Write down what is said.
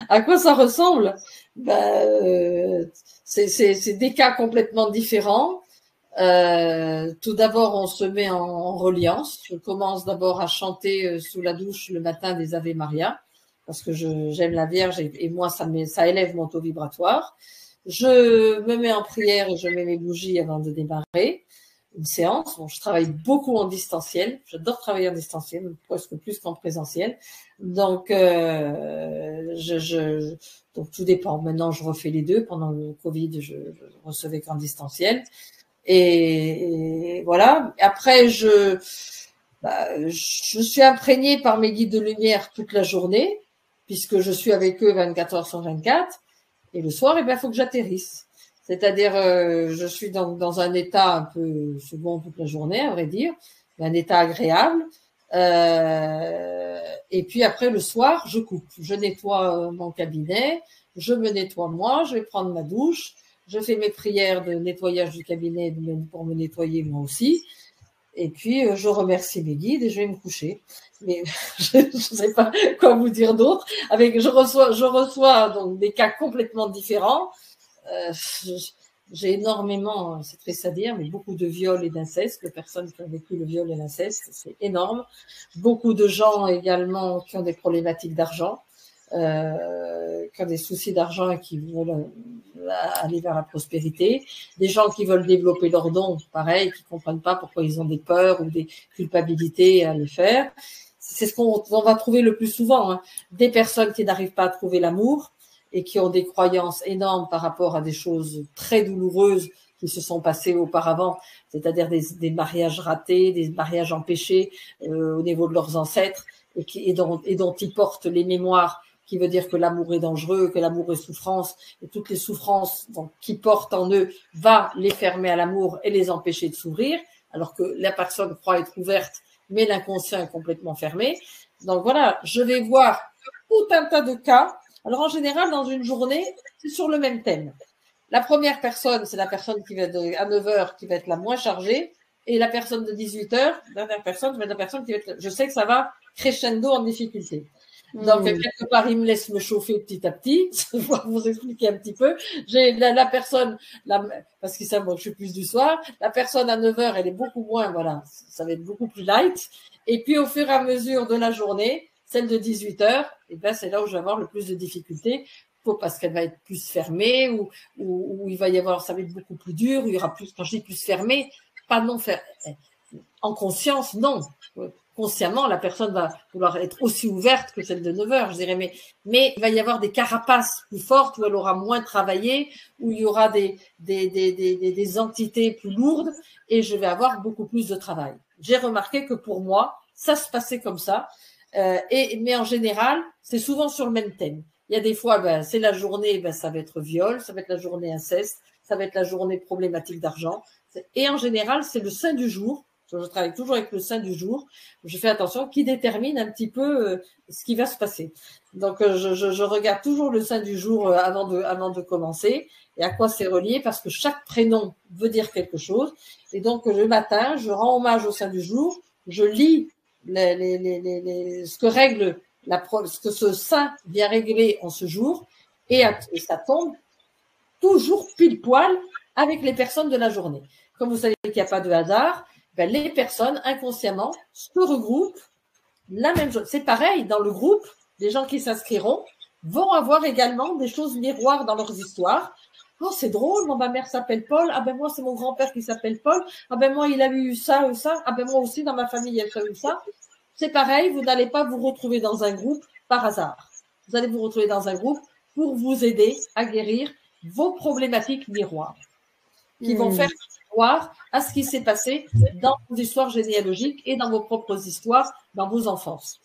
À quoi ça ressemble? C'est des cas complètement différents. Tout d'abord, on se met en reliance. Je commence d'abord à chanter sous la douche le matin des Ave Maria, parce que j'aime la Vierge et moi, ça élève mon taux vibratoire. Je me mets en prière et je mets mes bougies avant de démarrer une séance. Bon, je travaille beaucoup en distanciel. J'adore travailler en distanciel, presque plus qu'en présentiel. Donc, donc tout dépend. Maintenant, je refais les deux. Pendant le Covid, je recevais qu'en distanciel. Et voilà. Après, je suis imprégnée par mes guides de lumière toute la journée, puisque je suis avec eux 24 heures sur 24. Et le soir, il faut que j'atterrisse. C'est-à-dire, je suis dans un état un peu second toute la journée, à vrai dire, un état agréable. Et puis après, le soir, je coupe. Je nettoie mon cabinet, je me nettoie moi, je vais prendre ma douche, je fais mes prières de nettoyage du cabinet pour me nettoyer moi aussi. Et puis, je remercie mes guides et je vais me coucher. Mais je ne sais pas quoi vous dire d'autre. Je reçois donc des cas complètement différents. J'ai énormément, c'est triste à dire, mais beaucoup de viols et d'inceste, de personnes qui ont vécu le viol et l'inceste, c'est énorme. Beaucoup de gens également qui ont des problématiques d'argent, qui ont des soucis d'argent et qui veulent aller vers la prospérité. Des gens qui veulent développer leurs dons, pareil, qui comprennent pas pourquoi ils ont des peurs ou des culpabilités à le faire. C'est ce qu'on va trouver le plus souvent, hein. Des personnes qui n'arrivent pas à trouver l'amour, et qui ont des croyances énormes par rapport à des choses très douloureuses qui se sont passées auparavant, c'est-à-dire des mariages ratés, des mariages empêchés au niveau de leurs ancêtres, et dont ils portent les mémoires, qui veut dire que l'amour est dangereux, que l'amour est souffrance, et toutes les souffrances qu'ils portent en eux va les fermer à l'amour et les empêcher de s'ouvrir, alors que la personne croit être ouverte, mais l'inconscient est complètement fermé. Donc voilà, je vais voir tout un tas de cas. Alors, en général, dans une journée, c'est sur le même thème. La première personne, c'est la personne qui va être à 9 heures, qui va être la moins chargée. Et la personne de 18 heures, la dernière personne, va être la personne qui va être, je sais que ça va crescendo en difficulté. Donc, quelque part, il me laisse me chauffer petit à petit. Je vais vous expliquer un petit peu. J'ai la personne, parce qu'ils savent que je suis plus du soir. La personne à 9 heures, elle est beaucoup moins, voilà, ça va être beaucoup plus light. Et puis, au fur et à mesure de la journée, celle de 18 heures, c'est là où je vais avoir le plus de difficultés, parce qu'elle va être plus fermée, ou il va y avoir, ça va être beaucoup plus dur, où il y aura plus, quand je dis plus fermée, pas non faire, en conscience, non. Consciemment, la personne va vouloir être aussi ouverte que celle de 9 heures, je dirais, mais il va y avoir des carapaces plus fortes, où elle aura moins travaillé, où il y aura des entités plus lourdes, et je vais avoir beaucoup plus de travail. J'ai remarqué que pour moi, ça se passait comme ça. Mais en général, c'est souvent sur le même thème. Il y a des fois, c'est la journée, ça va être viol, ça va être la journée inceste, ça va être la journée problématique d'argent. Et en général, c'est le saint du jour. Je travaille toujours avec le saint du jour. Je fais attention, qui détermine un petit peu ce qui va se passer. Donc, je regarde toujours le saint du jour avant de commencer. Et à quoi c'est relié? Parce que chaque prénom veut dire quelque chose. Et donc, le matin, je rends hommage au saint du jour. Je lis ce que règle ce que ce saint vient régler en ce jour, et ça tombe toujours pile poil avec les personnes de la journée. Comme vous savez qu'il n'y a pas de hasard, les personnes inconsciemment se regroupent la même chose. C'est pareil, dans le groupe, les gens qui s'inscriront vont avoir également des choses miroirs dans leurs histoires. Oh, c'est drôle, ma mère s'appelle Paul. Ah ben moi, c'est mon grand-père qui s'appelle Paul. Ah ben moi, il a eu ça ou ça. Ah ben moi aussi, dans ma famille, il y a eu ça. C'est pareil, vous n'allez pas vous retrouver dans un groupe par hasard. Vous allez vous retrouver dans un groupe pour vous aider à guérir vos problématiques miroirs, qui vont faire miroir à ce qui s'est passé dans vos histoires généalogiques et dans vos propres histoires, dans vos enfances.